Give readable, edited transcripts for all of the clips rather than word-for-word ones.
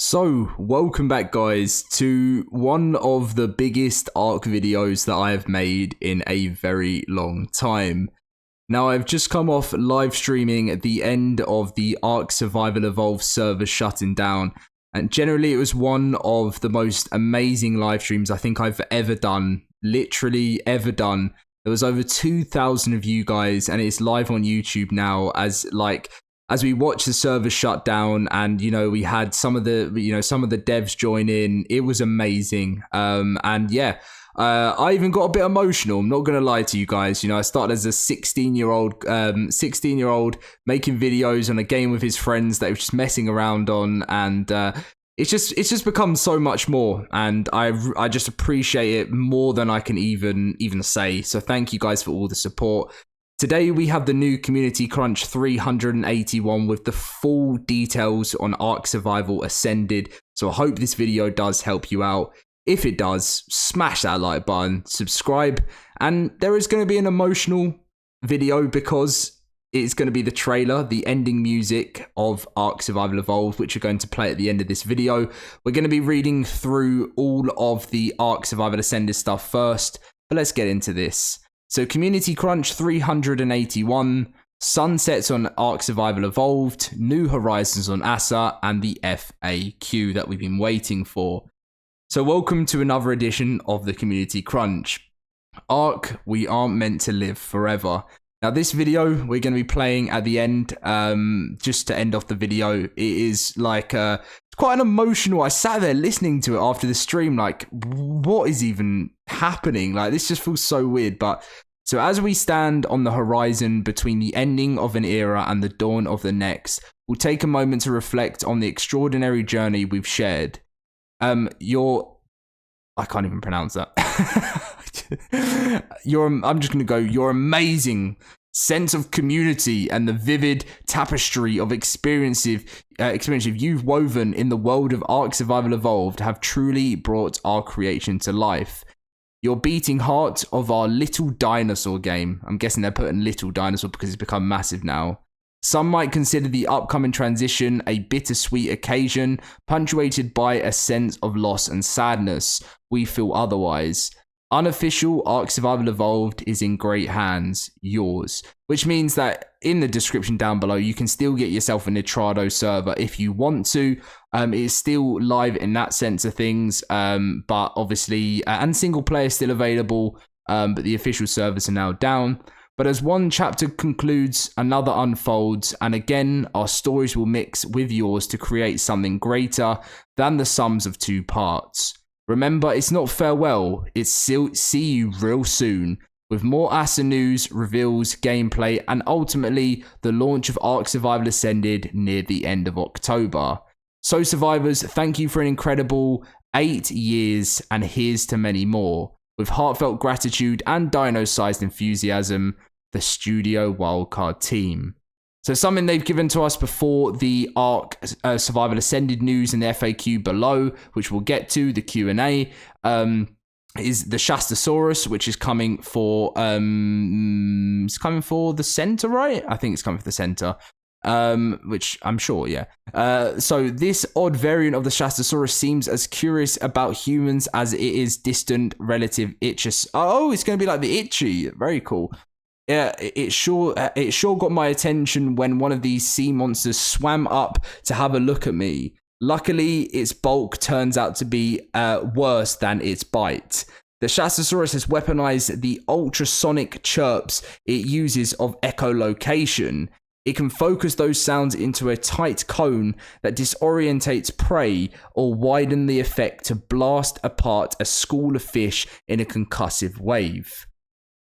So, welcome back guys to one of the biggest Ark videos that I have made in a very long time. Now, I've just come off live streaming at the end of the Ark Survival Evolved server shutting down, and generally it was one of the most amazing live streams I think I've ever done, literally ever done. There was over 2,000 of you guys, and it's live on YouTube now as we watched the server shut down, and we had some of the devs join in. It was amazing. I even got a bit emotional. I'm not gonna lie to you guys. I started as a 16-year-old making videos on a game with his friends that he was just messing around on, and it's just become so much more, and I just appreciate it more than I can even say. So thank you guys for all the support. Today we have the new Community Crunch 381 with the full details on Ark Survival Ascended, so I hope this video does help you out. If it does, smash that like button, subscribe, and there is going to be an emotional video because it's going to be the trailer, the ending music of Ark Survival Evolved, which we're going to play at the end of this video. We're going to be reading through all of the Ark Survival Ascended stuff first, but let's get into this. So Community Crunch 381, sunsets on Ark Survival Evolved, new horizons on Asa, and the FAQ that we've been waiting for. So welcome to another edition of the Community Crunch. Ark, we aren't meant to live forever. Now this video we're going to be playing at the end, just to end off the video. It is it's quite an emotional. I sat there listening to it after the stream, like, what is even happening? Like, this just feels so weird. But so as we stand on the horizon between the ending of an era and the dawn of the next, we'll take a moment to reflect on the extraordinary journey we've shared. I can't even pronounce that. I'm just going to go, your amazing sense of community and the vivid tapestry of experience you've woven in the world of Ark Survival Evolved have truly brought our creation to life. Your beating heart of our little dinosaur game. I'm guessing they're putting little dinosaur because it's become massive now. Some might consider the upcoming transition a bittersweet occasion, punctuated by a sense of loss and sadness. We feel otherwise. Unofficial Ark Survival Evolved is in great hands, yours. Which means that in the description down below, you can still get yourself a Nitrado server if you want to. It's still live in that sense of things, but obviously, and single player is still available, but the official servers are now down. But as one chapter concludes, another unfolds, and again, our stories will mix with yours to create something greater than the sums of two parts. Remember, it's not farewell, it's see you real soon, with more Asa news, reveals, gameplay, and ultimately, the launch of Ark Survival Ascended near the end of October. So survivors, thank you for an incredible 8 years, and here's to many more. With heartfelt gratitude and dino-sized enthusiasm, the Studio Wildcard team. So something they've given to us before the Ark Survival Ascended news in the FAQ below, which we'll get to, the Q&A, is the Shastasaurus, which is coming for the center, right? I think it's coming for the center. Which I'm sure, yeah. So this odd variant of the Shastasaurus seems as curious about humans as it is distant relative Itchus. Oh, it's going to be like the Itchy. Very cool. Yeah, it sure got my attention when one of these sea monsters swam up to have a look at me. Luckily, its bulk turns out to be worse than its bite. The Shastasaurus has weaponized the ultrasonic chirps it uses of echolocation. It can focus those sounds into a tight cone that disorientates prey or widen the effect to blast apart a school of fish in a concussive wave.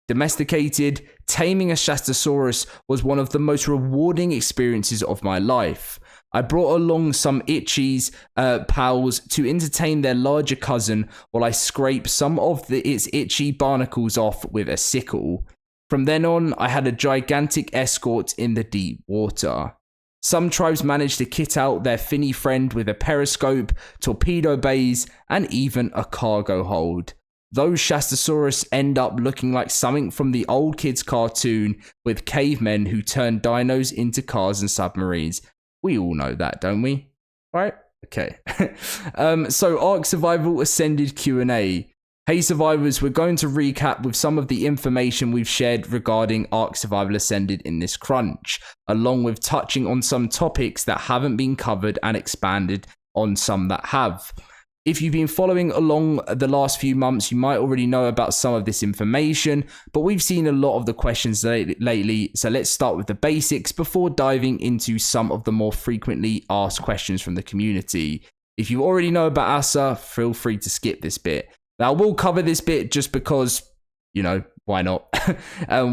Domesticated, taming a Shastasaurus was one of the most rewarding experiences of my life. I brought along some Itchy's pals to entertain their larger cousin while I scrape some of its itchy barnacles off with a sickle. From then on, I had a gigantic escort in the deep water. Some tribes managed to kit out their finny friend with a periscope, torpedo bays, and even a cargo hold. Those Shastasaurus end up looking like something from the old kids cartoon with cavemen who turn dinos into cars and submarines. We all know that, don't we? Right? Okay. So Ark Survival Ascended Q&A. Hey survivors, we're going to recap with some of the information we've shared regarding Ark Survival Ascended in this crunch, along with touching on some topics that haven't been covered and expanded on some that have. If you've been following along the last few months, you might already know about some of this information, but we've seen a lot of the questions lately, so let's start with the basics before diving into some of the more frequently asked questions from the community. If you already know about ASA, feel free to skip this bit. Now, we'll cover this bit just because, you know, why not?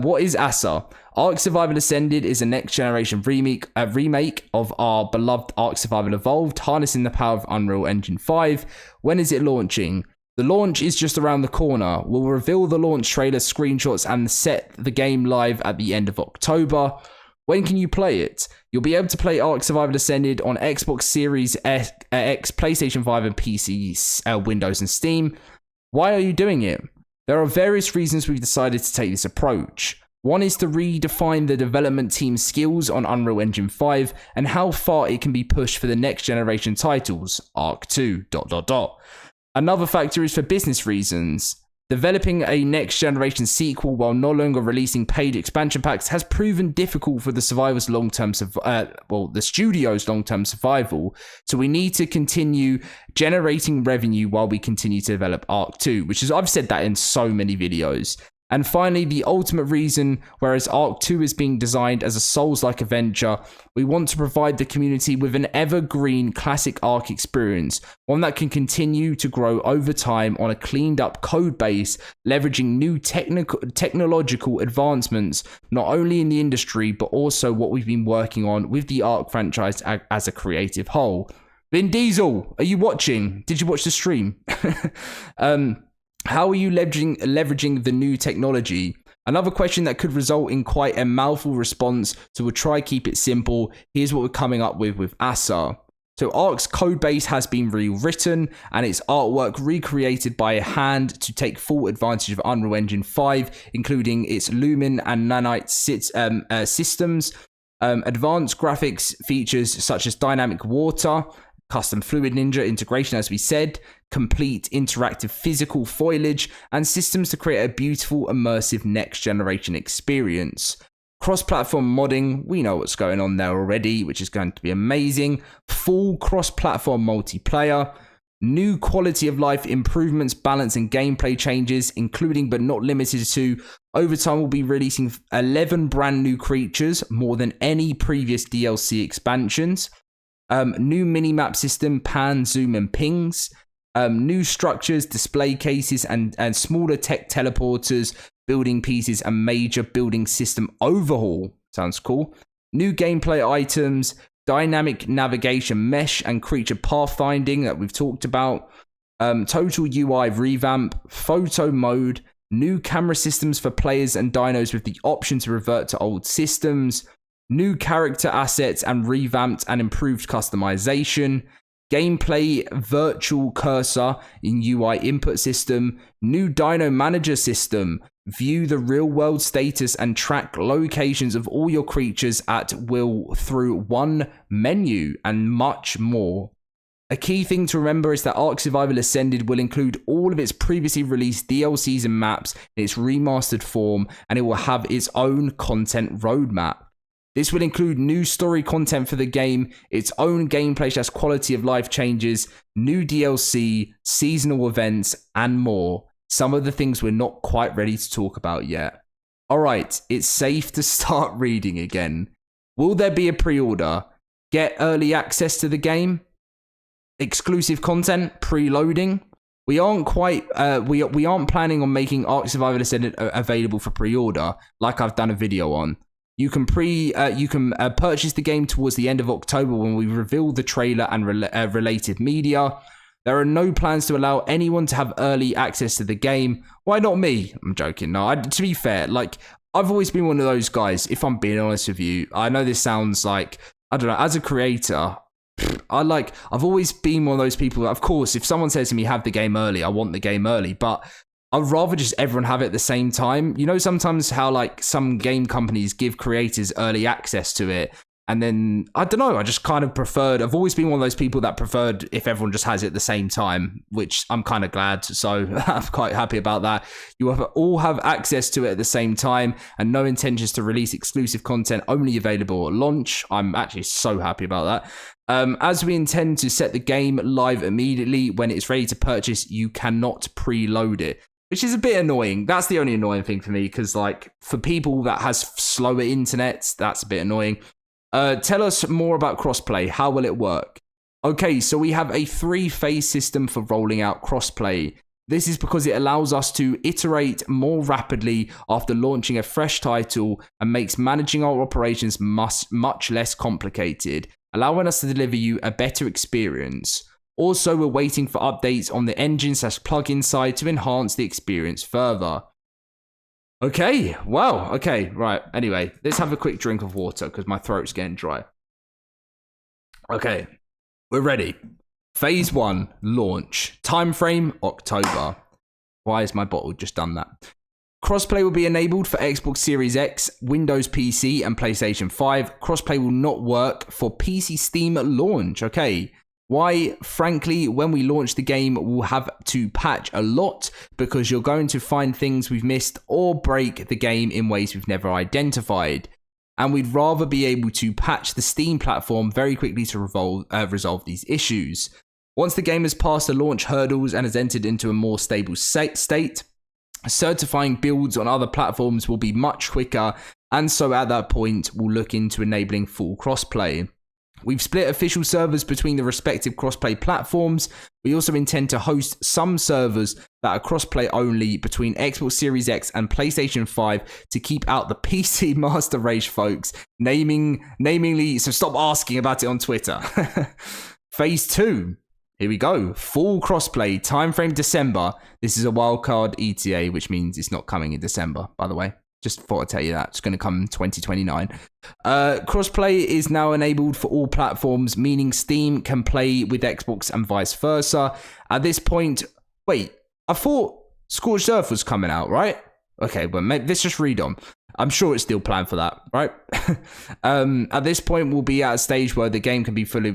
What is ASA? Ark Survival Ascended is a next-generation remake of our beloved Ark Survival Evolved, harnessing the power of Unreal Engine 5. When is it launching? The launch is just around the corner. We'll reveal the launch trailer, screenshots, and set the game live at the end of October. When can you play it? You'll be able to play Ark Survival Ascended on Xbox Series X, PlayStation 5, and PC, Windows, and Steam. Why are you doing it? There are various reasons we've decided to take this approach. One is to redefine the development team's skills on Unreal Engine 5 and how far it can be pushed for the next generation titles, Ark 2, ... Another factor is for business reasons. Developing a next generation sequel while no longer releasing paid expansion packs has proven difficult for the studio's long-term survival, so we need to continue generating revenue while we continue to develop Ark 2, which is, I've said that in so many videos. And finally, the ultimate reason, whereas Ark 2 is being designed as a Souls-like adventure, we want to provide the community with an evergreen classic Ark experience, one that can continue to grow over time on a cleaned-up code base, leveraging new technological advancements, not only in the industry, but also what we've been working on with the Ark franchise as a creative whole. Vin Diesel, are you watching? Did you watch the stream? How are you leveraging the new technology? Another question that could result in quite a mouthful response, so we'll try keep it simple. Here's what we're coming up with ASA. So Ark's code base has been rewritten and its artwork recreated by a hand to take full advantage of Unreal Engine 5, including its Lumen and Nanite systems, advanced graphics features such as dynamic water, custom Fluid Ninja integration, as we said, complete interactive physical foliage, and systems to create a beautiful, immersive next-generation experience. Cross-platform modding, we know what's going on there already, which is going to be amazing. Full cross-platform multiplayer, new quality of life improvements, balance, and gameplay changes, including but not limited to, over time we'll be releasing 11 brand new creatures, more than any previous DLC expansions. New minimap system, pan, zoom, and pings. New structures, display cases, and smaller tech teleporters, building pieces, and major building system overhaul. Sounds cool. New gameplay items, dynamic navigation mesh, and creature pathfinding that we've talked about. Total UI revamp, photo mode, new camera systems for players and dinos with the option to revert to old systems. New character assets and revamped and improved customization, gameplay virtual cursor in UI input system, new dino manager system, view the real world status and track locations of all your creatures at will through one menu, and much more. A key thing to remember is that Ark Survival Ascended will include all of its previously released DLCs and maps in its remastered form, and it will have its own content roadmap. This will include new story content for the game, its own gameplay / quality of life changes, new DLC, seasonal events, and more. Some of the things we're not quite ready to talk about yet. Alright, it's safe to start reading again. Will there be a pre-order? Get early access to the game? Exclusive content? Preloading? We aren't planning on making Ark Survival Ascended available for pre-order, like I've done a video on. You can purchase the game towards the end of October when we reveal the trailer and related media. There are no plans to allow anyone to have early access to the game. Why not me? I'm joking. No, to be fair, like, I've always been one of those guys, if I'm being honest with you. I know this sounds like, I don't know, as a creator, I've always been one of those people that, of course, if someone says to me, have the game early, I want the game early, but I'd rather just everyone have it at the same time. You know, sometimes how like some game companies give creators early access to it, And then, I don't know, I just kind of preferred, I've always been one of those people that preferred if everyone just has it at the same time, which I'm kind of glad. So I'm quite happy about that. You all have access to it at the same time and no intentions to release exclusive content only available at launch. I'm actually so happy about that. As we intend to set the game live immediately when it's ready to purchase, you cannot preload it, which is a bit annoying. That's the only annoying thing for me, because like for people that has slower internet, that's a bit annoying. Tell us more about crossplay. How will it work? Okay, so we have a 3-phase system for rolling out crossplay. This is because it allows us to iterate more rapidly after launching a fresh title and makes managing our operations much less complicated, allowing us to deliver you a better experience. Also, we're waiting for updates on the engine/plugin side to enhance the experience further. Okay, wow, okay, right. Anyway, let's have a quick drink of water because my throat's getting dry. Okay, we're ready. Phase 1, launch. Time frame, October. Why has my bottle just done that? Crossplay will be enabled for Xbox Series X, Windows PC, and PlayStation 5. Crossplay will not work for PC Steam at launch. Okay. Why? Frankly, when we launch the game, we'll have to patch a lot because you're going to find things we've missed or break the game in ways we've never identified. And we'd rather be able to patch the Steam platform very quickly to resolve these issues. Once the game has passed the launch hurdles and has entered into a more stable state, certifying builds on other platforms will be much quicker, and so at that point, we'll look into enabling full crossplay. We've split official servers between the respective crossplay platforms. We also intend to host some servers that are crossplay only between Xbox Series X and PlayStation 5 to keep out the PC Master Race folks, namingly, so stop asking about it on Twitter. Phase 2. Here we go. Full crossplay, timeframe December. This is a wildcard ETA, which means it's not coming in December, by the way. Just thought I'd tell you that. It's going to come in 2029. Crossplay is now enabled for all platforms, meaning Steam can play with Xbox and vice versa. At this point, wait, I thought Scorched Earth was coming out, right? Okay, well, let's just read on. I'm sure it's still planned for that, right? At this point, we'll be at a stage where the game can be fully...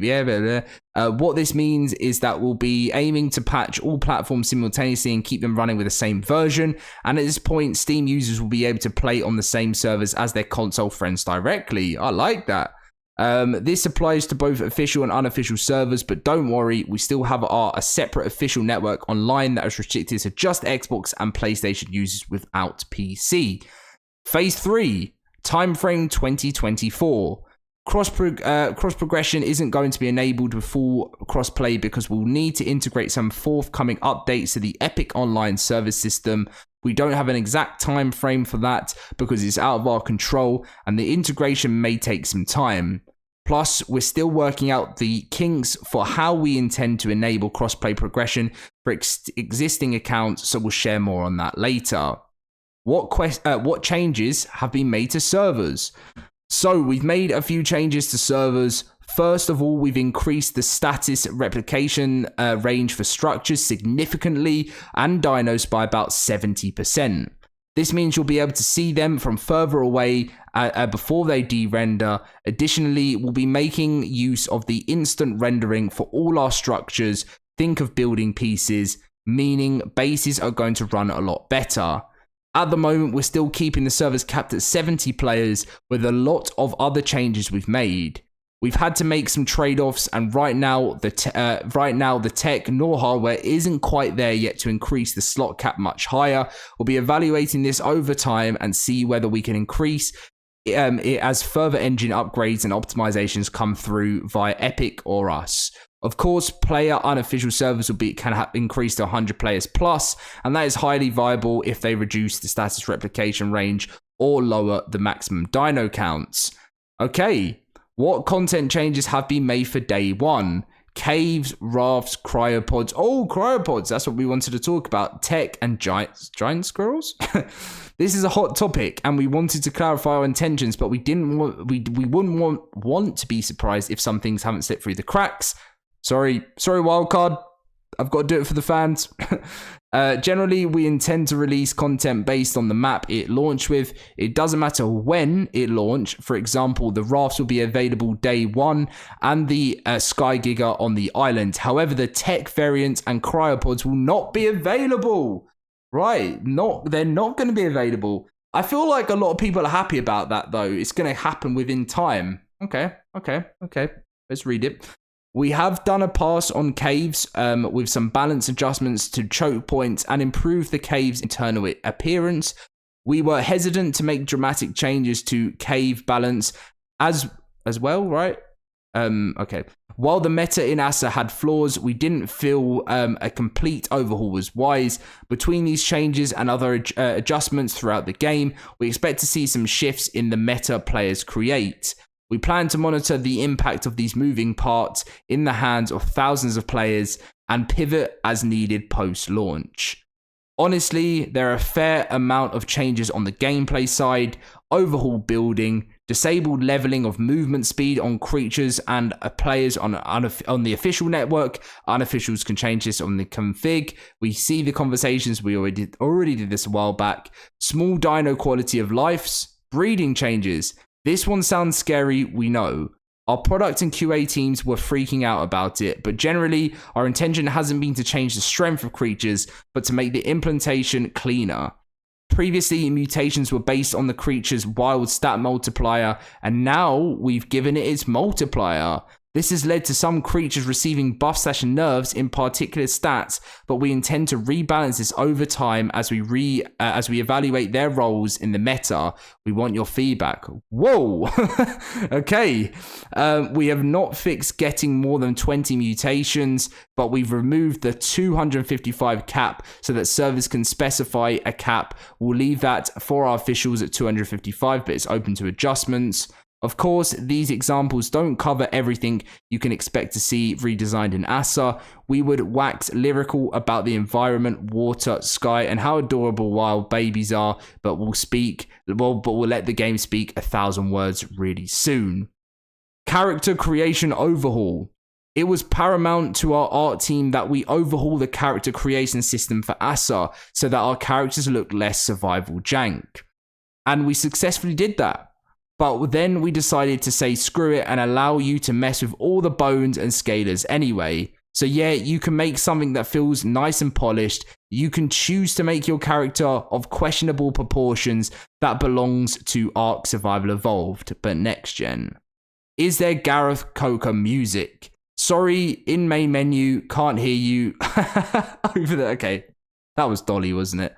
what this means is that we'll be aiming to patch all platforms simultaneously and keep them running with the same version. And at this point, Steam users will be able to play on the same servers as their console friends directly. I like that. This applies to both official and unofficial servers, but don't worry, we still have a separate official network online that is restricted to just Xbox and PlayStation users without PC. Phase 3, timeframe 2024. Cross progression isn't going to be enabled with full crossplay because we'll need to integrate some forthcoming updates to the Epic Online service system. We don't have an exact time frame for that because it's out of our control and the integration may take some time. Plus, we're still working out the kinks for how we intend to enable crossplay progression for existing accounts, so we'll share more on that later. What changes have been made to servers? So we've made a few changes to servers. First of all, we've increased the status replication range for structures significantly and dinos by about 70%. This means you'll be able to see them from further away before they de-render. Additionally, we'll be making use of the instant rendering for all our structures. Think of building pieces, meaning bases are going to run a lot better. At the moment, we're still keeping the servers capped at 70 players with a lot of other changes we've made. We've had to make some trade-offs, and right now the tech nor hardware isn't quite there yet to increase the slot cap much higher. We'll be evaluating this over time and see whether we can increase it as further engine upgrades and optimizations come through via Epic or us. Of course, player unofficial servers can increase to 100 players plus, and that is highly viable if they reduce the status replication range or lower the maximum dino counts. Okay, what content changes have been made for day one? Caves, rafts, cryopods. Oh, cryopods, that's what we wanted to talk about. Tech and giant squirrels? This is a hot topic, and we wanted to clarify our intentions, but we wouldn't want to be surprised if some things haven't slipped through the cracks. Sorry, Wildcard. I've got to do it for the fans. Generally, we intend to release content based on the map it launched with. It doesn't matter when it launched. For example, the rafts will be available day one and the Sky Giga on the island. However, the tech variants and cryopods will not be available. Right, they're not going to be available. I feel like a lot of people are happy about that, though. It's going to happen within time. Okay. Let's read it. We have done a pass on caves with some balance adjustments to choke points and improve the cave's internal appearance. We were hesitant to make dramatic changes to cave balance as well, right? Okay. While the meta in Asa had flaws, we didn't feel a complete overhaul was wise. Between these changes and other adjustments throughout the game, we expect to see some shifts in the meta players create. We plan to monitor the impact of these moving parts in the hands of thousands of players and pivot as needed post-launch. Honestly, there are a fair amount of changes on the gameplay side, overhaul building, disabled leveling of movement speed on creatures and players on the official network. Unofficials can change this on the config. We see the conversations, we already did this a while back. Small dino quality of lives, breeding changes. This one sounds scary, we know. Our product and QA teams were freaking out about it, but generally, our intention hasn't been to change the strength of creatures, but to make the implementation cleaner. Previously, mutations were based on the creature's wild stat multiplier, and now we've given it its multiplier. This has led to some creatures receiving buffs/nerfs in particular stats, but we intend to rebalance this over time as we evaluate their roles in the meta. We want your feedback. Whoa! Okay. We have not fixed getting more than 20 mutations, but we've removed the 255 cap so that servers can specify a cap. We'll leave that for our officials at 255, but it's open to adjustments. Of course, these examples don't cover everything you can expect to see redesigned in Asa. We would wax lyrical about the environment, water, sky, and how adorable wild babies are, but we'll let the game speak 1,000 words really soon. Character creation overhaul. It was paramount to our art team that we overhaul the character creation system for Asa so that our characters look less survival jank. And we successfully did that. But then we decided to say screw it and allow you to mess with all the bones and scalars anyway. So yeah, you can make something that feels nice and polished. You can choose to make your character of questionable proportions that belongs to Ark Survival Evolved, but next gen. Is there Gareth Coker music? Sorry, in main menu, can't hear you. Over there, okay. That was Dolly, wasn't it?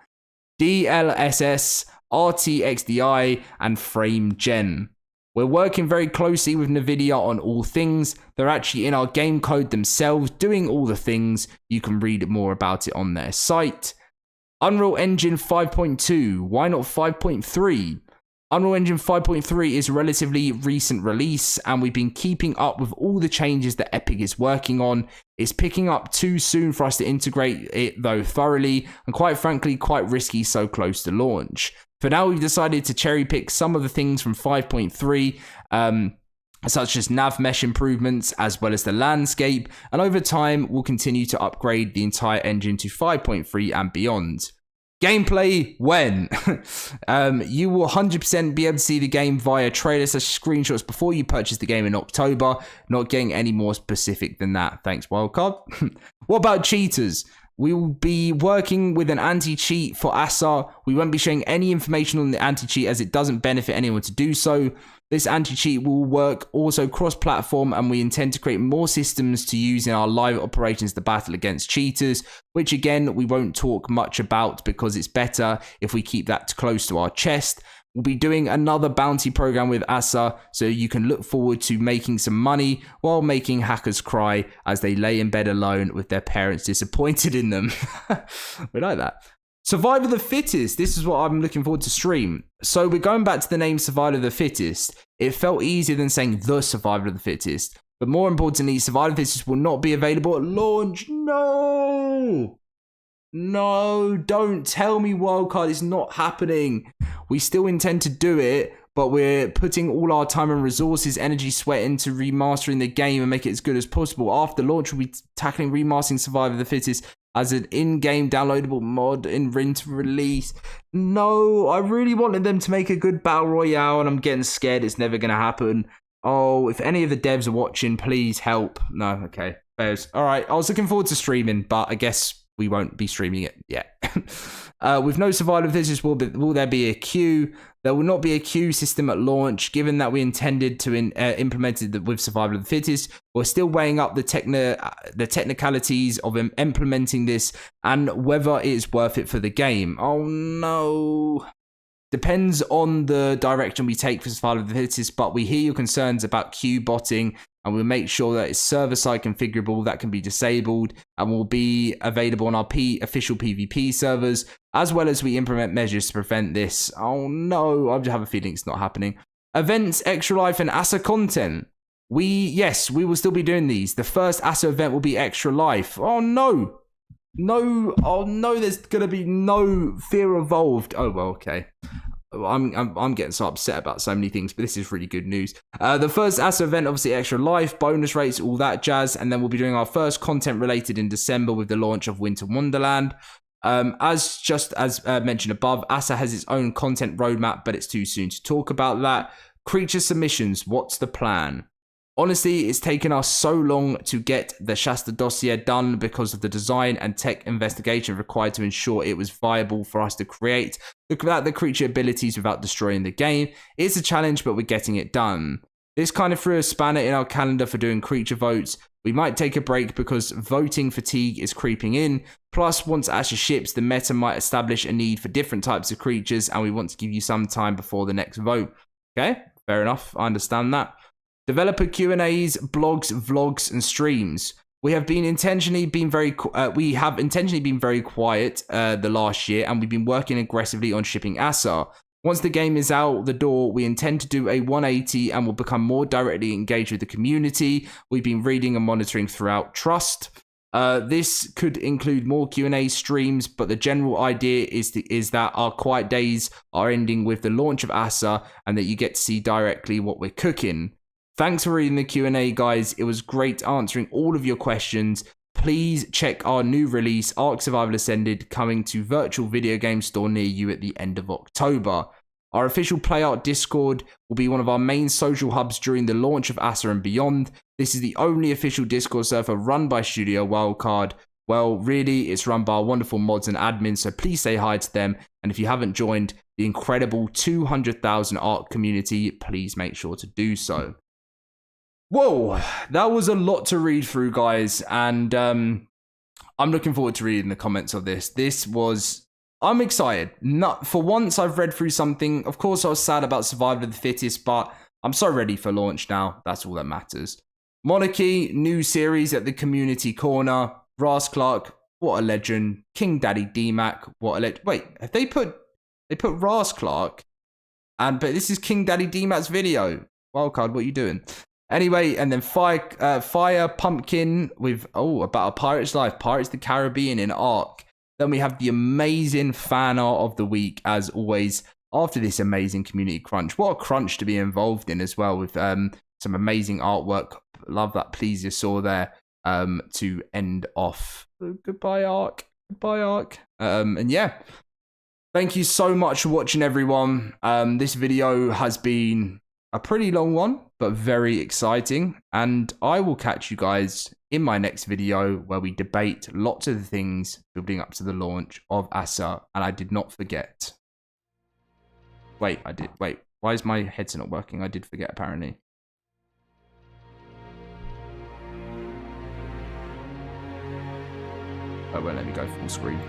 DLSS, RTXDI, and Frame Gen. We're working very closely with NVIDIA on all things. They're actually in our game code themselves doing all the things. You can read more about it on their site. Unreal Engine 5.2, why not 5.3? Unreal Engine 5.3 is a relatively recent release, and we've been keeping up with all the changes that Epic is working on. It's picking up too soon for us to integrate it, though, thoroughly, and quite frankly, quite risky so close to launch. For now, we've decided to cherry pick some of the things from 5.3, such as nav mesh improvements, as well as the landscape, and over time, we'll continue to upgrade the entire engine to 5.3 and beyond. Gameplay when? You will 100% be able to see the game via trailers/screenshots before you purchase the game in October. Not getting any more specific than that. Thanks, Wildcard. What about cheaters? We will be working with an anti-cheat for Asa. We won't be sharing any information on the anti-cheat as it doesn't benefit anyone to do so. This anti-cheat will work also cross-platform, and we intend to create more systems to use in our live operations to battle against cheaters, which again, we won't talk much about because it's better if we keep that close to our chest. We'll be doing another bounty program with Asa, so you can look forward to making some money while making hackers cry as they lay in bed alone with their parents disappointed in them. We like that. Survival of the Fittest. This is what I'm looking forward to stream. So we're going back to the name Survival of the Fittest. It felt easier than saying the Survival of the Fittest. But more importantly, Survival of the Fittest will not be available at launch. No! No, don't tell me Wildcard is not happening. We still intend to do it, but we're putting all our time and resources, energy, sweat into remastering the game and make it as good as possible. After launch, we'll be tackling remastering Survival of the Fittest as an in-game downloadable mod in rent release. No, I really wanted them to make a good battle royale, and I'm getting scared it's never going to happen. Oh, if any of the devs are watching, please help. No, okay. Bears. All right, I was looking forward to streaming, but I guess we won't be streaming it yet. With no Survival of the Fittest, will there be a queue? There will not be a queue system at launch, given that we intended to implement it with Survival of the Fittest. We're still weighing up the technicalities of implementing this and whether it is worth it for the game. Oh no. Depends on the direction we take for Survival of the Fittest, but we hear your concerns about queue botting, and we'll make sure that it's server-side configurable that can be disabled and will be available on our official PvP servers, as well as we implement measures to prevent this. Oh no, I have a feeling it's not happening. Events, Extra Life, and ASA content. Yes, we will still be doing these. The first ASA event will be Extra Life. Oh no. No, oh no, there's gonna be no Fear Evolved. Oh well, okay. I'm getting so upset about so many things, but this is really good news. The first ASA event, obviously Extra Life, bonus rates, all that jazz, and then we'll be doing our first content related in December with the launch of Winter Wonderland. As mentioned above, ASA has its own content roadmap, but it's too soon to talk about that. Creature submissions, what's the plan? Honestly, it's taken us so long to get the Shasta dossier done because of the design and tech investigation required to ensure it was viable for us to create the creature abilities without destroying the game. It's a challenge, but we're getting it done. This kind of threw a spanner in our calendar for doing creature votes. We might take a break because voting fatigue is creeping in. Plus, once Asher ships, the meta might establish a need for different types of creatures, and we want to give you some time before the next vote. Okay, fair enough. I understand that. Developer Q&As, blogs, vlogs, and streams. We have intentionally been very quiet the last year, and we've been working aggressively on shipping ASA. Once the game is out the door, we intend to do a 180 and will become more directly engaged with the community. We've been reading and monitoring throughout Trust. This could include more Q&A streams, but the general idea is that our quiet days are ending with the launch of ASA and that you get to see directly what we're cooking. Thanks for reading the Q&A, guys. It was great answering all of your questions. Please check our new release, Ark Survival Ascended, coming to virtual video game store near you at the end of October. Our official PlayArt Discord will be one of our main social hubs during the launch of ASA and beyond. This is the only official Discord server run by Studio Wildcard. Well, really, it's run by our wonderful mods and admins, so please say hi to them. And if you haven't joined the incredible 200,000 Ark community, please make sure to do so. Whoa, that was a lot to read through, guys, and I'm looking forward to reading the comments of this. I'm excited. For once, I've read through something. Of course, I was sad about Survival of the Fittest, but I'm so ready for launch now. That's all that matters. Monarchy, new series at the community corner. Ras Clark, what a legend. King Daddy D-Mac, what a legend. Wait, have they put Ras Clark? But this is King Daddy D-Mac's video. Wildcard, what are you doing? Anyway, and then Fire Pumpkin with, about a pirate's life, Pirates of the Caribbean in Ark. Then we have the amazing fan art of the week, as always, after this amazing community crunch. What a crunch to be involved in as well, with some amazing artwork. Love that plesiosaur there to end off. Goodbye, Ark. Goodbye, Ark. And yeah, thank you so much for watching, everyone. This video has been a pretty long one, but very exciting. And I will catch you guys in my next video where we debate lots of the things building up to the launch of ASA. And I did not forget. Wait, why is my headset not working? I did forget, apparently. Oh, well, let me go full screen.